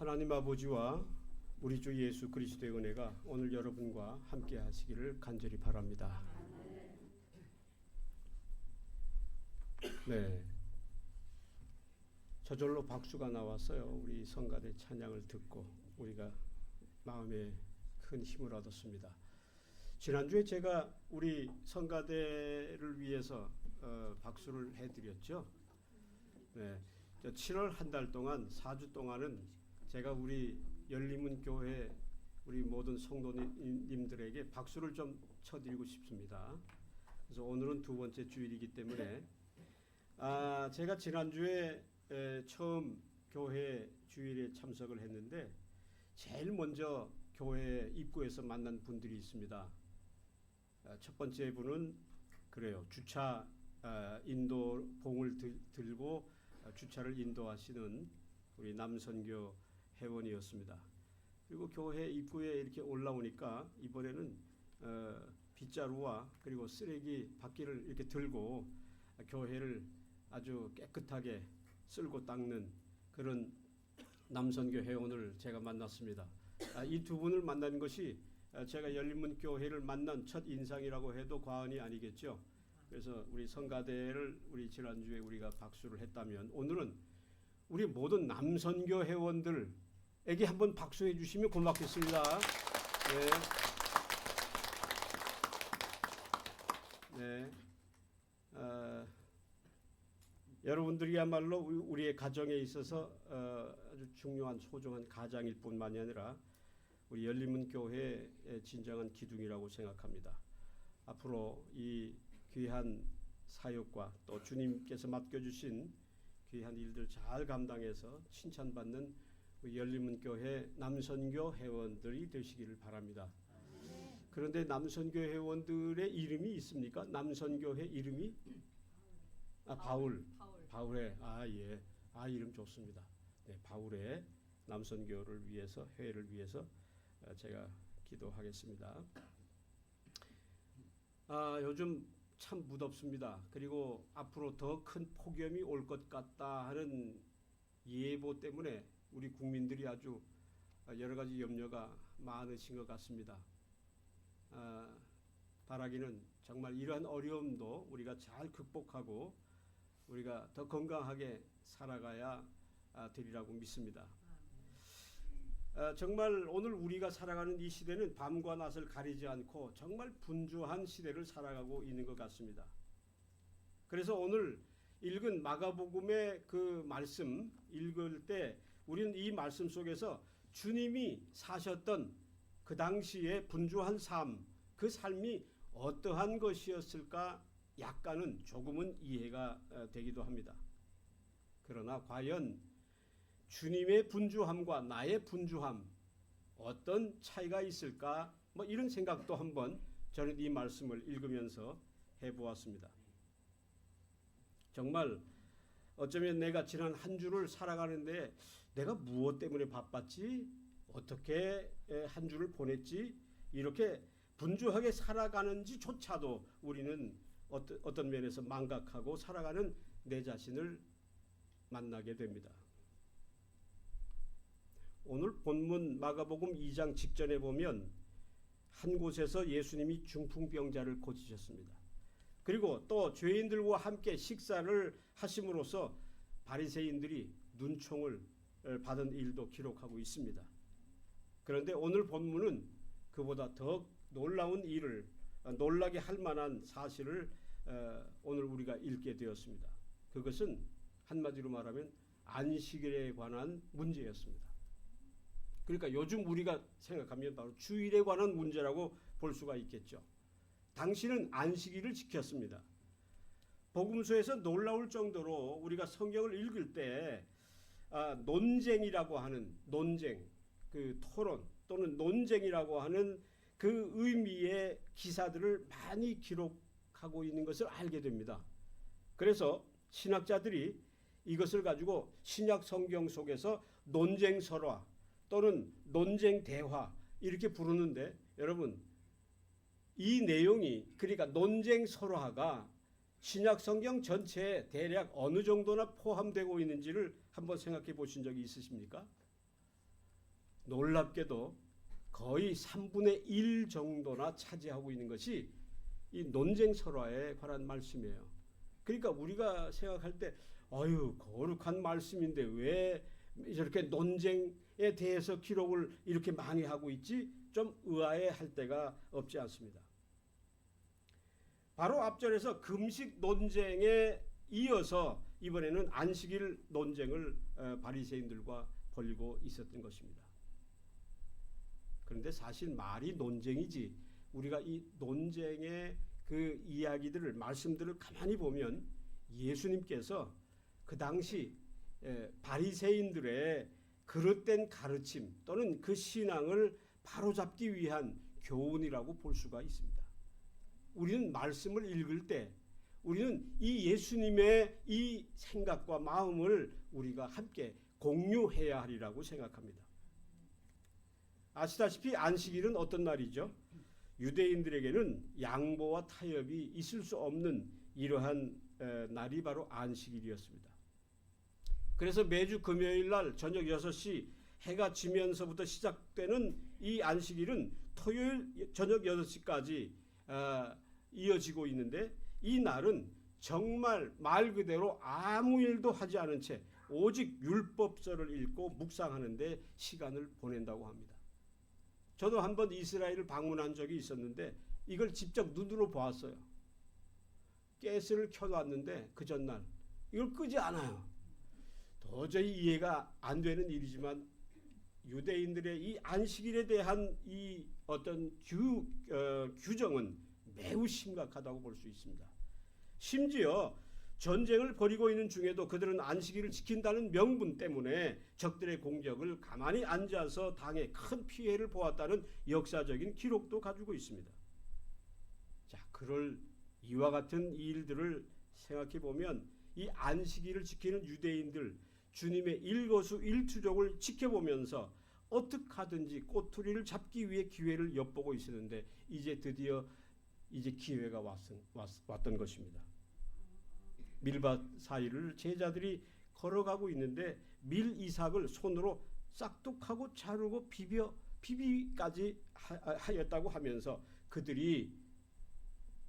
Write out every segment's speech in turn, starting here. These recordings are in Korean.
하나님 아버지와 우리 주 예수 그리스도의 은혜가 오늘 여러분과 함께 하시기를 간절히 바랍니다. 네, 저절로 박수가 나왔어요. 우리 성가대 찬양을 듣고 우리가 마음에 큰 힘을 얻었습니다. 지난주에 제가 우리 성가대를 위해서 박수를 해드렸죠. 네, 7월 한 달 동안 4주 동안은 제가 우리 열림은 교회 우리 모든 성도님들에게 박수를 좀 쳐드리고 싶습니다. 그래서 오늘은 두 번째 주일이기 때문에 제가 지난주에 처음 교회 주일에 참석을 했는데 제일 먼저 교회 입구에서 만난 분들이 있습니다. 첫 번째 분은 그래요. 주차 인도 봉을 들고 주차를 인도하시는 우리 남선교 회원이었습니다. 그리고 교회 입구에 이렇게 올라오니까 이번에는 빗자루와 그리고 쓰레기 바퀴를 이렇게 들고 교회를 아주 깨끗하게 쓸고 닦는 그런 남선교 회원을 제가 만났습니다. 이 두 분을 만난 것이 제가 열린문 교회를 만난 첫 인상이라고 해도 과언이 아니겠죠. 그래서 우리 성가대를 우리 지난주에 우리가 박수를 했다면 오늘은 우리 모든 남선교 회원들에게 한번 박수해 주시면 고맙겠습니다. 네. 여러분들이야말로 우리의 가정에 있어서 아주 중요한 소중한 가장일 뿐만이 아니라 우리 열린문 교회의 진정한 기둥이라고 생각합니다. 앞으로 이 귀한 사역과 또 주님께서 맡겨주신 귀한 일들 잘 감당해서 칭찬받는 우리 열린문 교회 남선교 회원들이 되시기를 바랍니다. 그런데 남선교 회원들의 이름이 있습니까? 남선교회 이름이? 바울의 예. 이름 좋습니다. 네, 바울의 남선교를 위해서 회를 위해서 제가 기도하겠습니다. 요즘 참 무덥습니다. 그리고 앞으로 더 큰 폭염이 올 것 같다 하는 예보 때문에 우리 국민들이 아주 여러 가지 염려가 많으신 것 같습니다. 바라기는 정말 이러한 어려움도 우리가 잘 극복하고 우리가 더 건강하게 살아가야 되리라고 믿습니다. 정말 오늘 우리가 살아가는 이 시대는 밤과 낮을 가리지 않고 정말 분주한 시대를 살아가고 있는 것 같습니다. 그래서 오늘 읽은 마가복음의 그 말씀 읽을 때 우리는 이 말씀 속에서 주님이 사셨던 그 당시의 분주한 삶, 그 삶이 어떠한 것이었을까 약간은 조금은 이해가 되기도 합니다. 그러나 과연 주님의 분주함과 나의 분주함 어떤 차이가 있을까? 이런 생각도 한번 저는 이 말씀을 읽으면서 해보았습니다. 정말 어쩌면 내가 지난 한 주를 살아가는데 내가 무엇 때문에 바빴지? 어떻게 한 주를 보냈지? 이렇게 분주하게 살아가는지조차도 우리는 어떤 면에서 망각하고 살아가는 내 자신을 만나게 됩니다. 오늘 본문 마가복음 2장 직전에 보면 한 곳에서 예수님이 중풍병자를 고치셨습니다. 그리고 또 죄인들과 함께 식사를 하심으로써 바리새인들이 눈총을 받은 일도 기록하고 있습니다. 그런데 오늘 본문은 그보다 더 놀라운 일을 놀라게 할 만한 사실을 오늘 우리가 읽게 되었습니다. 그것은 한마디로 말하면 안식일에 관한 문제였습니다. 그러니까 요즘 우리가 생각하면 바로 주일에 관한 문제라고 볼 수가 있겠죠. 당신은 안식일을 지켰습니다. 복음서에서 놀라울 정도로 우리가 성경을 읽을 때 논쟁이라고 하는 논쟁, 그 토론 또는 논쟁이라고 하는 그 의미의 기사들을 많이 기록하고 있는 것을 알게 됩니다. 그래서 신학자들이 이것을 가지고 신약 성경 속에서 논쟁 설화 또는 논쟁 대화 이렇게 부르는데 여러분 이 내용이 그러니까 논쟁 설화가 신약 성경 전체에 대략 어느 정도나 포함되고 있는지를 한번 생각해 보신 적이 있으십니까? 놀랍게도 거의 3분의 1 정도나 차지하고 있는 것이 이 논쟁설화에 관한 말씀이에요. 그러니까 우리가 생각할 때 어휴 거룩한 말씀인데 왜 저렇게 논쟁에 대해서 기록을 이렇게 많이 하고 있지? 좀 의아해할 때가 없지 않습니다. 바로 앞절에서 금식 논쟁에 이어서 이번에는 안식일 논쟁을 바리새인들과 벌이고 있었던 것입니다. 그런데 사실 말이 논쟁이지 우리가 이 논쟁의 그 이야기들을 말씀들을 가만히 보면 예수님께서 그 당시 바리새인들의 그릇된 가르침 또는 그 신앙을 바로잡기 위한 교훈이라고 볼 수가 있습니다. 우리는 말씀을 읽을 때 우리는 이 예수님의 이 생각과 마음을 우리가 함께 공유해야 하리라고 생각합니다. 아시다시피 안식일은 어떤 날이죠? 유대인들에게는 양보와 타협이 있을 수 없는 이러한 날이 바로 안식일이었습니다. 그래서 매주 금요일 날 저녁 6시 해가 지면서부터 시작되는 이 안식일은 토요일 저녁 6시까지 이어지고 있는데 이 날은 정말 말 그대로 아무 일도 하지 않은 채 오직 율법서를 읽고 묵상하는 데 시간을 보낸다고 합니다. 저도 한번 이스라엘을 방문한 적이 있었는데 이걸 직접 눈으로 보았어요. 가스를 켜놨는데 그 전날 이걸 끄지 않아요. 도저히 이해가 안 되는 일이지만 유대인들의 이 안식일에 대한 이 어떤 규정은 매우 심각하다고 볼 수 있습니다. 심지어 전쟁을 벌이고 있는 중에도 그들은 안식일을 지킨다는 명분 때문에 적들의 공격을 가만히 앉아서 당해 큰 피해를 보았다는 역사적인 기록도 가지고 있습니다. 자, 그럴 이와 같은 일들을 생각해 보면 이 안식일을 지키는 유대인들 주님의 일거수일투족을 지켜보면서 어떻게 하든지 꼬투리를 잡기 위해 기회를 엿보고 있었는데 이제 드디어 기회가 왔던 것입니다. 밀밭 사이를 제자들이 걸어가고 있는데 밀이삭을 손으로 싹둑하고 자르고 비비까지 하였다고 하면서 그들이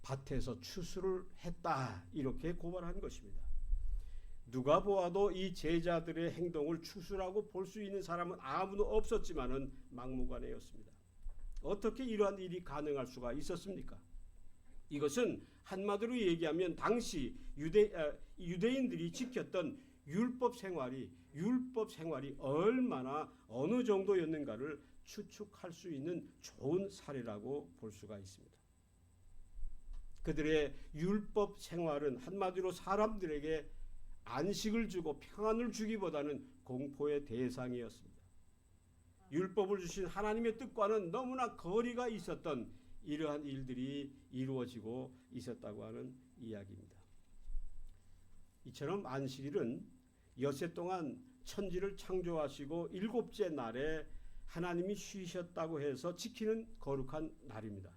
밭에서 추수를 했다 이렇게 고발한 것입니다. 누가 보아도 이 제자들의 행동을 추수라고 볼 수 있는 사람은 아무도 없었지만은 막무가내였습니다. 어떻게 이러한 일이 가능할 수가 있었습니까? 이것은 한마디로 얘기하면 당시 유대인들이 지켰던 율법 생활이 얼마나 어느 정도였는가를 추측할 수 있는 좋은 사례라고 볼 수가 있습니다. 그들의 율법 생활은 한마디로 사람들에게 안식을 주고 평안을 주기보다는 공포의 대상이었습니다. 율법을 주신 하나님의 뜻과는 너무나 거리가 있었던 이러한 일들이 이루어지고 있었다고 하는 이야기입니다. 이처럼 안식일은 엿새 동안 천지를 창조하시고 일곱째 날에 하나님이 쉬셨다고 해서 지키는 거룩한 날입니다.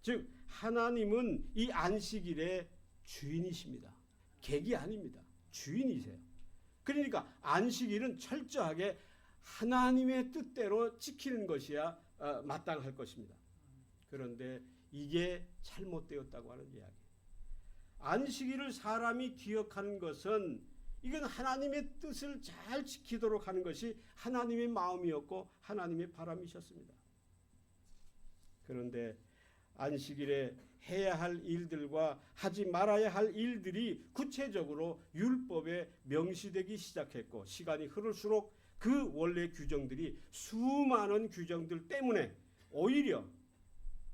즉 하나님은 이 안식일의 주인이십니다. 객이 아닙니다. 주인이세요. 그러니까 안식일은 철저하게 하나님의 뜻대로 지키는 것이야 마땅할 것입니다. 그런데 이게 잘못되었다고 하는 이야기. 안식일을 사람이 기억하는 것은 이건 하나님의 뜻을 잘 지키도록 하는 것이 하나님의 마음이었고 하나님의 바람이셨습니다. 그런데 안식일에 해야 할 일들과 하지 말아야 할 일들이 구체적으로 율법에 명시되기 시작했고 시간이 흐를수록 그 원래 규정들이 수많은 규정들 때문에 오히려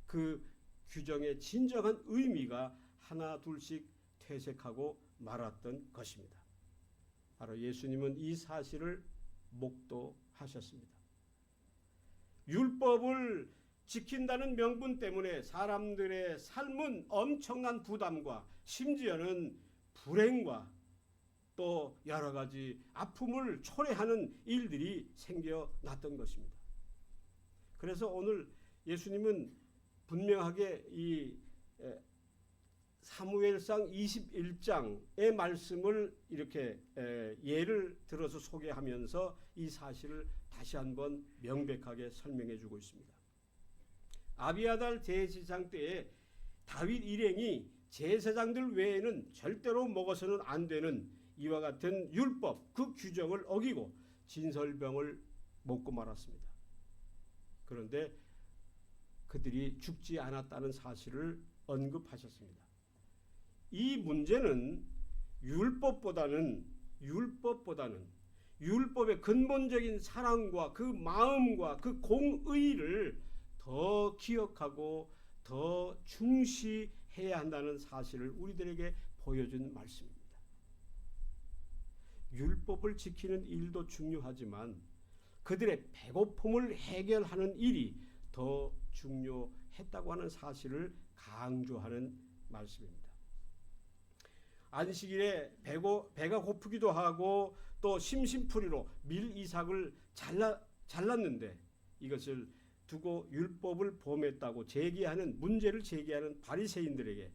그 규정의 진정한 의미가 하나 둘씩 퇴색하고 말았던 것입니다. 바로 예수님은 이 사실을 목도하셨습니다. 율법을 지킨다는 명분 때문에 사람들의 삶은 엄청난 부담과 심지어는 불행과 또 여러 가지 아픔을 초래하는 일들이 생겨났던 것입니다. 그래서 오늘 예수님은 분명하게 이 사무엘상 21장의 말씀을 이렇게 예를 들어서 소개하면서 이 사실을 다시 한번 명백하게 설명해 주고 있습니다. 아비아달 대제사장 때에 다윗 일행이 제사장들 외에는 절대로 먹어서는 안 되는 이와 같은 율법, 그 규정을 어기고 진설병을 먹고 말았습니다. 그런데 그들이 죽지 않았다는 사실을 언급하셨습니다. 이 문제는 율법보다는 율법의 근본적인 사랑과 그 마음과 그 공의를 더 기억하고 더 중시해야 한다는 사실을 우리들에게 보여준 말씀입니다. 율법을 지키는 일도 중요하지만 그들의 배고픔을 해결하는 일이 더 중요했다고 하는 사실을 강조하는 말씀입니다. 안식일에 배가 고프기도 하고 또 심심풀이로 밀 이삭을 잘랐는데 이것을 두고 율법을 범했다고 문제를 제기하는 바리새인들에게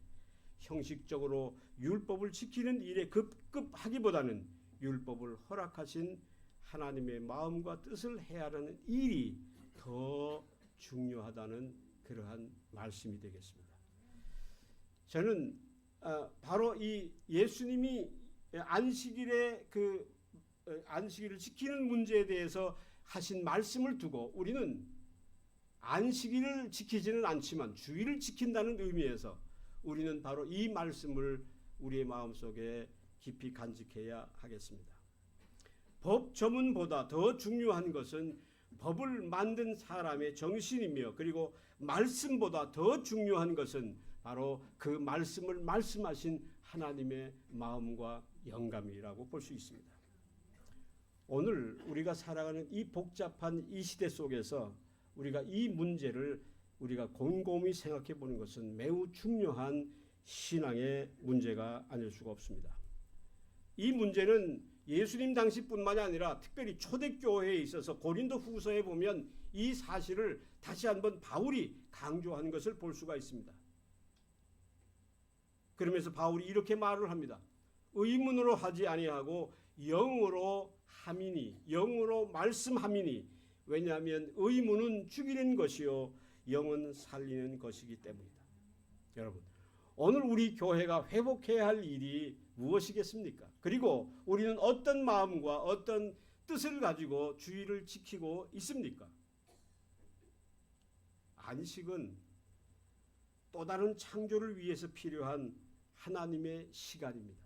형식적으로 율법을 지키는 일에 급급하기보다는 율법을 허락하신 하나님의 마음과 뜻을 헤아리는 일이 더 중요하다는 그러한 말씀이 되겠습니다. 저는 바로 이 예수님이 안식일에 안식일을 지키는 문제에 대해서 하신 말씀을 두고 우리는 안식일을 지키지는 않지만 주일을 지킨다는 의미에서 우리는 바로 이 말씀을 우리의 마음속에 깊이 간직해야 하겠습니다. 법 조문보다 더 중요한 것은 법을 만든 사람의 정신이며 그리고 말씀보다 더 중요한 것은 바로 그 말씀을 말씀하신 하나님의 마음과 영감이라고 볼 수 있습니다. 오늘 우리가 살아가는 이 복잡한 이 시대 속에서 우리가 이 문제를 우리가 곰곰이 생각해 보는 것은 매우 중요한 신앙의 문제가 아닐 수가 없습니다. 이 문제는 예수님 당시뿐만이 아니라 특별히 초대교회에 있어서 고린도 후서에 보면 이 사실을 다시 한번 바울이 강조한 것을 볼 수가 있습니다. 그러면서 바울이 이렇게 말을 합니다. 의문으로 하지 아니하고 영으로 함이니, 영으로 말씀함이니, 왜냐하면 의문은 죽이는 것이요 영은 살리는 것이기 때문이다. 여러분, 오늘 우리 교회가 회복해야 할 일이 무엇이겠습니까? 그리고 우리는 어떤 마음과 어떤 뜻을 가지고 주의를 지키고 있습니까? 안식은 또 다른 창조를 위해서 필요한 하나님의 시간입니다.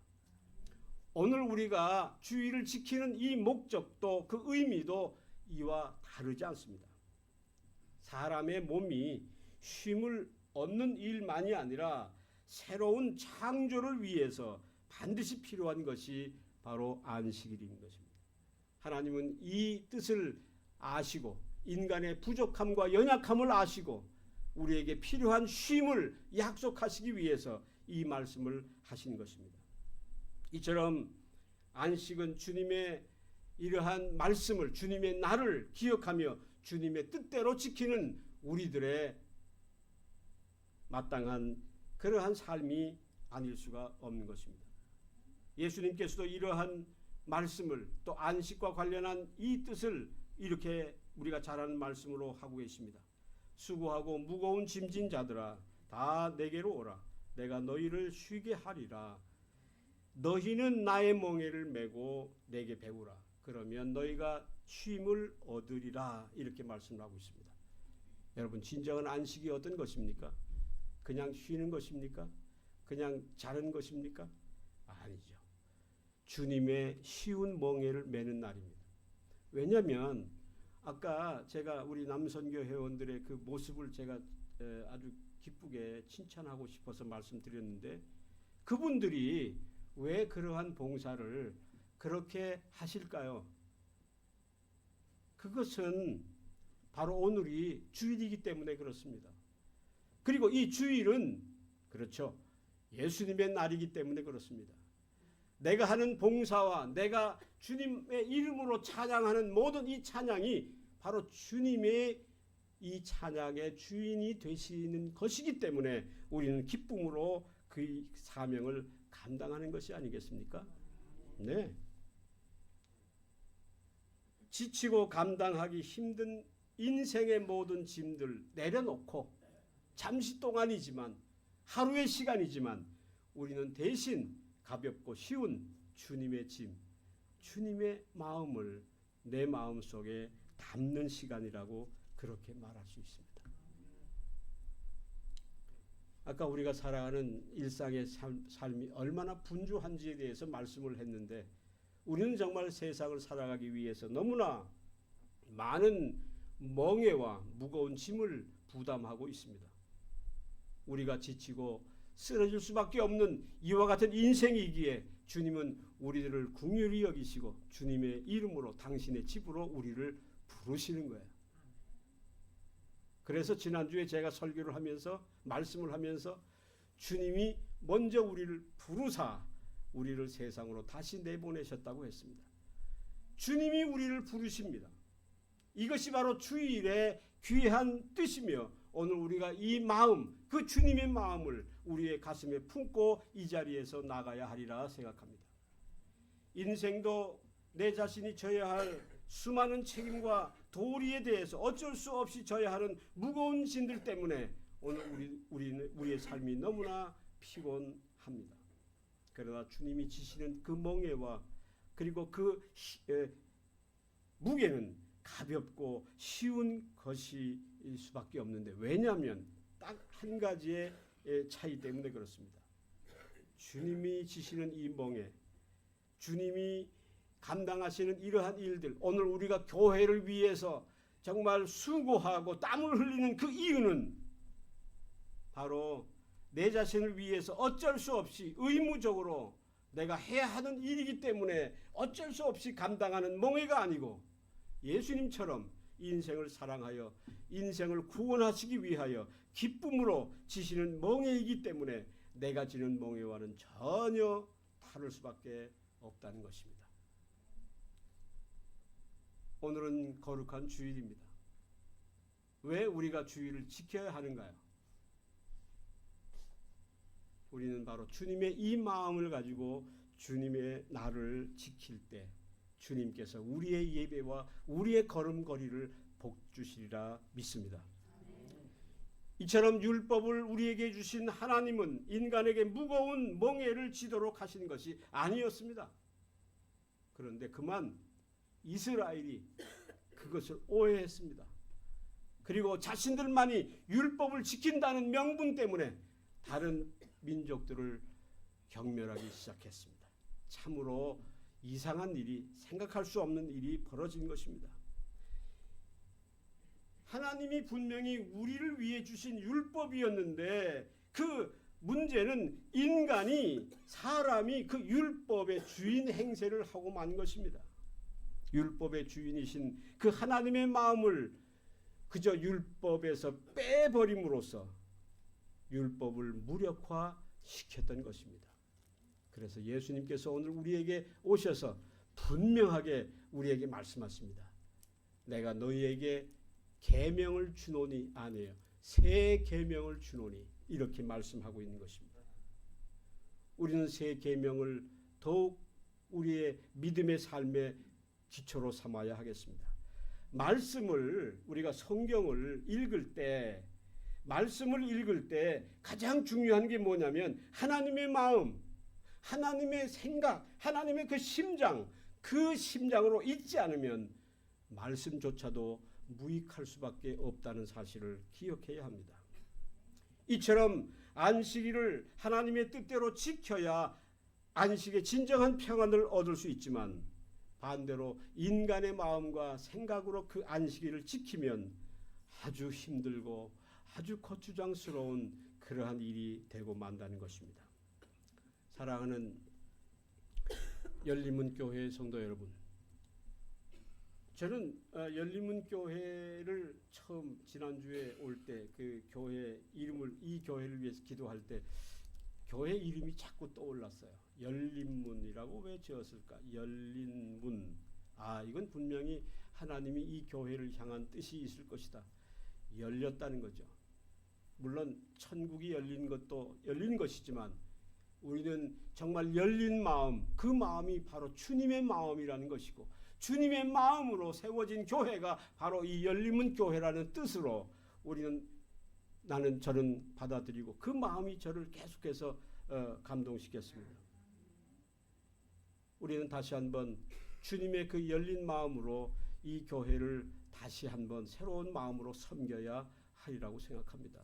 오늘 우리가 주의를 지키는 이 목적도 그 의미도 이와 다르지 않습니다. 사람의 몸이 쉼을 얻는 일만이 아니라 새로운 창조를 위해서 반드시 필요한 것이 바로 안식일인 것입니다. 하나님은 이 뜻을 아시고 인간의 부족함과 연약함을 아시고 우리에게 필요한 쉼을 약속하시기 위해서 이 말씀을 하신 것입니다. 이처럼 안식은 주님의 이러한 말씀을, 주님의 날을 기억하며 주님의 뜻대로 지키는 우리들의 마땅한 그러한 삶이 아닐 수가 없는 것입니다. 예수님께서도 이러한 말씀을 또 안식과 관련한 이 뜻을 이렇게 우리가 잘 아는 말씀으로 하고 계십니다. 수고하고 무거운 짐진 자들아 다 내게로 오라. 내가 너희를 쉬게 하리라. 너희는 나의 멍에를 메고 내게 배우라. 그러면 너희가 쉼을 얻으리라. 이렇게 말씀하고 있습니다. 여러분, 진정한 안식이 어떤 것입니까? 그냥 쉬는 것입니까? 그냥 자는 것입니까? 아니죠. 주님의 쉬운 멍에를 메는 날입니다. 왜냐하면 아까 제가 우리 남선교 회원들의 그 모습을 제가 아주 기쁘게 칭찬하고 싶어서 말씀드렸는데 그분들이 왜 그러한 봉사를 그렇게 하실까요? 그것은 바로 오늘이 주일이기 때문에 그렇습니다. 그리고 이 주일은 그렇죠. 예수님의 날이기 때문에 그렇습니다. 내가 하는 봉사와 내가 주님의 이름으로 찬양하는 모든 이 찬양이 바로 주님의 이 찬양의 주인이 되시는 것이기 때문에 우리는 기쁨으로 그 사명을 감당하는 것이 아니겠습니까? 네. 지치고 감당하기 힘든 인생의 모든 짐들 내려놓고 잠시 동안이지만 하루의 시간이지만 우리는 대신 가볍고 쉬운 주님의 짐, 주님의 마음을 내 마음속에 담는 시간이라고 그렇게 말할 수 있습니다. 아까 우리가 살아가는 일상의 삶이 얼마나 분주한지에 대해서 말씀을 했는데 우리는 정말 세상을 살아가기 위해서 너무나 많은 멍에와 무거운 짐을 부담하고 있습니다. 우리가 지치고 쓰러질 수밖에 없는 이와 같은 인생이기에 주님은 우리들을 긍휼히 여기시고 주님의 이름으로 당신의 집으로 우리를 부르시는 거예요. 그래서 지난주에 제가 설교를 하면서 말씀을 하면서 주님이 먼저 우리를 부르사 우리를 세상으로 다시 내보내셨다고 했습니다. 주님이 우리를 부르십니다. 이것이 바로 주일의 귀한 뜻이며 오늘 우리가 이 마음, 그 주님의 마음을 우리의 가슴에 품고 이 자리에서 나가야 하리라 생각합니다. 인생도 내 자신이 져야 할 수많은 책임과 도리에 대해서 어쩔 수 없이 져야 하는 무거운 짐들 때문에 오늘 우리의 삶이 너무나 피곤합니다. 그러나 주님이 지시는 그 멍에와 그리고 그 무게는 가볍고 쉬운 것일 수밖에 없는데 왜냐하면 딱 한 가지의 차이 때문에 그렇습니다. 주님이 지시는 이 멍에 주님이 감당하시는 이러한 일들 오늘 우리가 교회를 위해서 정말 수고하고 땀을 흘리는 그 이유는 바로 내 자신을 위해서 어쩔 수 없이 의무적으로 내가 해야 하는 일이기 때문에 어쩔 수 없이 감당하는 멍에가 아니고 예수님처럼 인생을 사랑하여 인생을 구원하시기 위하여 기쁨으로 지시는 멍에이기 때문에 내가 지는 멍에와는 전혀 다를 수밖에 없다는 것입니다. 오늘은 거룩한 주일입니다. 왜 우리가 주일을 지켜야 하는가요? 우리는 바로 주님의 이 마음을 가지고 주님의 날을 지킬 때 주님께서 우리의 예배와 우리의 걸음걸이를 복주시리라 믿습니다. 이처럼 율법을 우리에게 주신 하나님은 인간에게 무거운 멍에를 지도록 하신 것이 아니었습니다. 그런데 그만 이스라엘이 그것을 오해했습니다. 그리고 자신들만이 율법을 지킨다는 명분 때문에 다른 민족들을 경멸하기 시작했습니다. 참으로 이상한 일이 생각할 수 없는 일이 벌어진 것입니다. 하나님이 분명히 우리를 위해 주신 율법이었는데 그 문제는 인간이 사람이 그 율법의 주인 행세를 하고 만 것입니다. 율법의 주인이신 그 하나님의 마음을 그저 율법에서 빼버림으로써 율법을 무력화시켰던 것입니다. 그래서 예수님께서 오늘 우리에게 오셔서 분명하게 우리에게 말씀하십니다. 내가 너희에게 계명을 주노니 아니에요. 새 계명을 주노니 이렇게 말씀하고 있는 것입니다. 우리는 새 계명을 더욱 우리의 믿음의 삶의 기초로 삼아야 하겠습니다. 말씀을 우리가 성경을 읽을 때 말씀을 읽을 때 가장 중요한 게 뭐냐면 하나님의 마음, 하나님의 생각, 하나님의 그 심장, 그 심장으로 읽지 않으면 말씀조차도 무익할 수밖에 없다는 사실을 기억해야 합니다. 이처럼 안식일을 하나님의 뜻대로 지켜야 안식의 진정한 평안을 얻을 수 있지만 반대로 인간의 마음과 생각으로 그 안식일을 지키면 아주 힘들고 아주 거추장스러운 그러한 일이 되고 만다는 것입니다. 사랑하는 열린문교회 성도 여러분, 저는 열린문교회를 처음 지난주에 올 때 그 교회 이름을 이 교회를 위해서 기도할 때 교회 이름이 자꾸 떠올랐어요. 열린문이라고 왜 지었을까? 열린문. 이건 분명히 하나님이 이 교회를 향한 뜻이 있을 것이다. 열렸다는 거죠. 물론 천국이 열린 것도 열린 것이지만 우리는 정말 열린 마음, 그 마음이 바로 주님의 마음이라는 것이고 주님의 마음으로 세워진 교회가 바로 이 열림은 교회라는 뜻으로 우리는 저는 받아들이고 그 마음이 저를 계속해서 감동시켰습니다. 우리는 다시 한번 주님의 그 열린 마음으로 이 교회를 다시 한번 새로운 마음으로 섬겨야 하리라고 생각합니다.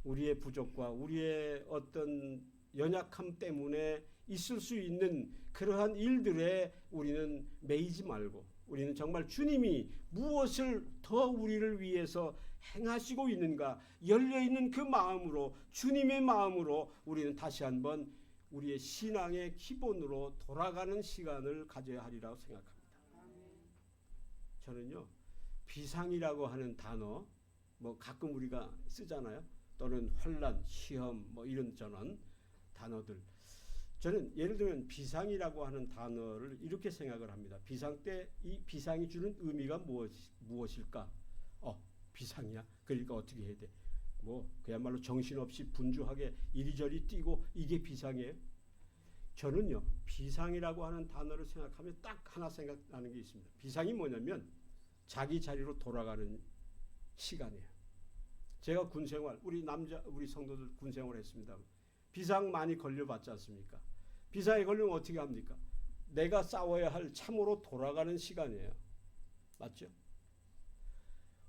우리의 부족과 우리의 어떤 연약함 때문에 있을 수 있는 그러한 일들에 우리는 매이지 말고 우리는 정말 주님이 무엇을 더 우리를 위해서 행하시고 있는가 열려있는 그 마음으로 주님의 마음으로 우리는 다시 한번 우리의 신앙의 기본으로 돌아가는 시간을 가져야 하리라고 생각합니다. 저는요 비상이라고 하는 단어 뭐 가끔 우리가 쓰잖아요. 또는 환난, 시험 뭐 이런 저는 단어들 저는 예를 들면 비상이라고 하는 단어를 이렇게 생각을 합니다. 비상 때 이 비상이 주는 의미가 무엇일까? 비상이야. 그러니까 어떻게 해야 돼? 뭐 그야말로 정신없이 분주하게 이리저리 뛰고 이게 비상이에요? 저는요 비상이라고 하는 단어를 생각하면 딱 하나 생각나는 게 있습니다. 비상이 뭐냐면 자기 자리로 돌아가는 시간이에요. 제가 군생활 우리 성도들 군생활 했습니다. 비상 많이 걸려봤지 않습니까? 비상에 걸리면 어떻게 합니까? 내가 싸워야 할 참으로 돌아가는 시간이에요. 맞죠?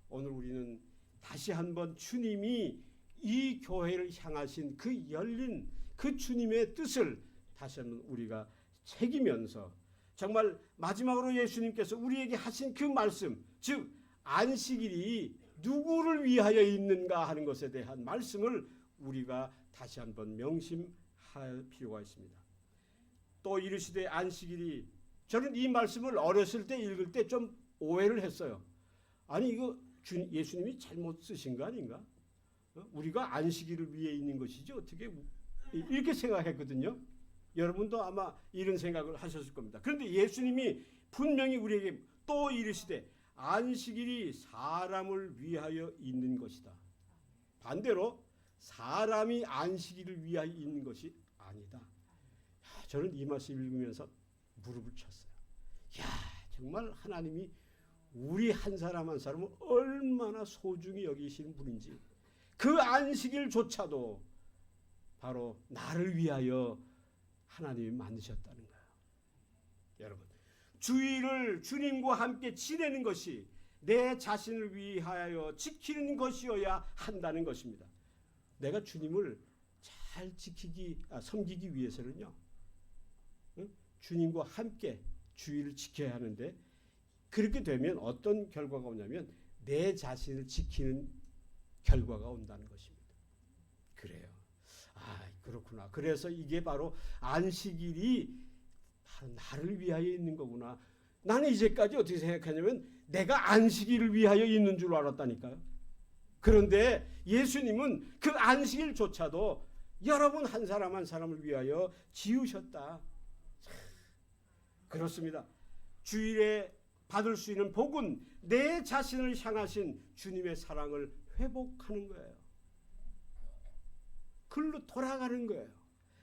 오늘 우리는 다시 한번 주님이 이 교회를 향하신 그 열린 그 주님의 뜻을 다시 한번 우리가 새기면서 정말 마지막으로 예수님께서 우리에게 하신 그 말씀, 즉 안식일이 누구를 위하여 있는가 하는 것에 대한 말씀을 우리가 다시 한번 명심할 필요가 있습니다. 또 이르시되 안식일이 저는 이 말씀을 어렸을 때 읽을 때 좀 오해를 했어요. 아니 이거 예수님이 잘못 쓰신 거 아닌가? 우리가 안식일을 위해 있는 것이지 어떻게 이렇게 생각했거든요. 여러분도 아마 이런 생각을 하셨을 겁니다. 그런데 예수님이 분명히 우리에게 또 이르시되 안식일이 사람을 위하여 있는 것이다. 반대로 사람이 안식일을 위하여 있는 것이 아니다. 저는 이 말씀 읽으면서 무릎을 쳤어요. 정말 하나님이 우리 한 사람 한 사람을 얼마나 소중히 여기시는 분인지 그 안식일조차도 바로 나를 위하여 하나님이 만드셨다는 거예요. 여러분 주일을 주님과 함께 지내는 것이 내 자신을 위하여 지키는 것이어야 한다는 것입니다. 내가 주님을 잘 섬기기 위해서는요. 주님과 함께 주일을 지켜야 하는데 그렇게 되면 어떤 결과가 오냐면 내 자신을 지키는 결과가 온다는 것입니다. 그래요. 그렇구나. 그래서 이게 바로 안식일이 바로 나를 위하여 있는 거구나. 나는 이제까지 어떻게 생각하냐면 내가 안식일을 위하여 있는 줄 알았다니까요. 그런데 예수님은 그 안식일조차도 여러분 한 사람 한 사람을 위하여 지으셨다. 그렇습니다. 주일에 받을 수 있는 복은 내 자신을 향하신 주님의 사랑을 회복하는 거예요. 글로 돌아가는 거예요.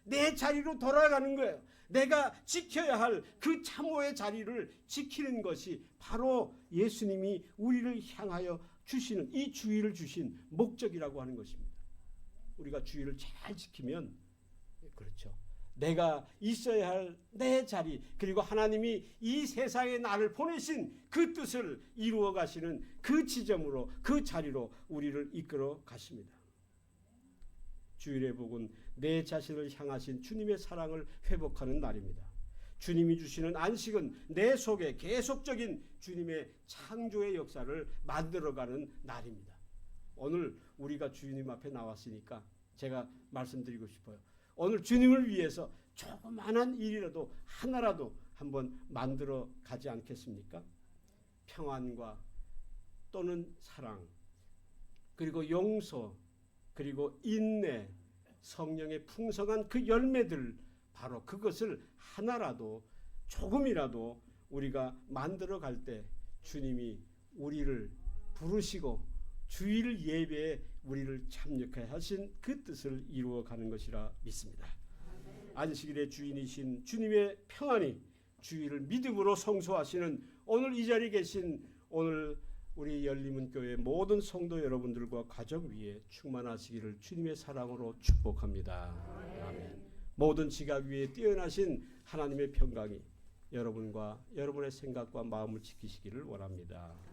내 자리로 돌아가는 거예요. 내가 지켜야 할 그 참호의 자리를 지키는 것이 바로 예수님이 우리를 향하여 주시는 이 주일을 주신 목적이라고 하는 것입니다. 우리가 주일을 잘 지키면 그렇죠. 내가 있어야 할 내 자리 그리고 하나님이 이 세상에 나를 보내신 그 뜻을 이루어 가시는 그 지점으로 그 자리로 우리를 이끌어 가십니다. 주일의 복은 내 자신을 향하신 주님의 사랑을 회복하는 날입니다. 주님이 주시는 안식은 내 속에 계속적인 주님의 창조의 역사를 만들어가는 날입니다. 오늘 우리가 주님 앞에 나왔으니까 제가 말씀드리고 싶어요. 오늘 주님을 위해서 조그마한 일이라도 하나라도 한번 만들어 가지 않겠습니까? 평안과 또는 사랑 그리고 용서 그리고 인내 성령의 풍성한 그 열매들 바로 그것을 하나라도 조금이라도 우리가 만들어 갈 때 주님이 우리를 부르시고 주일 예배에 우리를 참여케 하신 그 뜻을 이루어가는 것이라 믿습니다. 안식일의 주인이신 주님의 평안이 주일을 믿음으로 성소하시는 오늘 이 자리에 계신 오늘 우리 열리문교회 모든 성도 여러분들과 가족 위에 충만하시기를 주님의 사랑으로 축복합니다. 아멘. 모든 지각 위에 뛰어나신 하나님의 평강이 여러분과 여러분의 생각과 마음을 지키시기를 원합니다.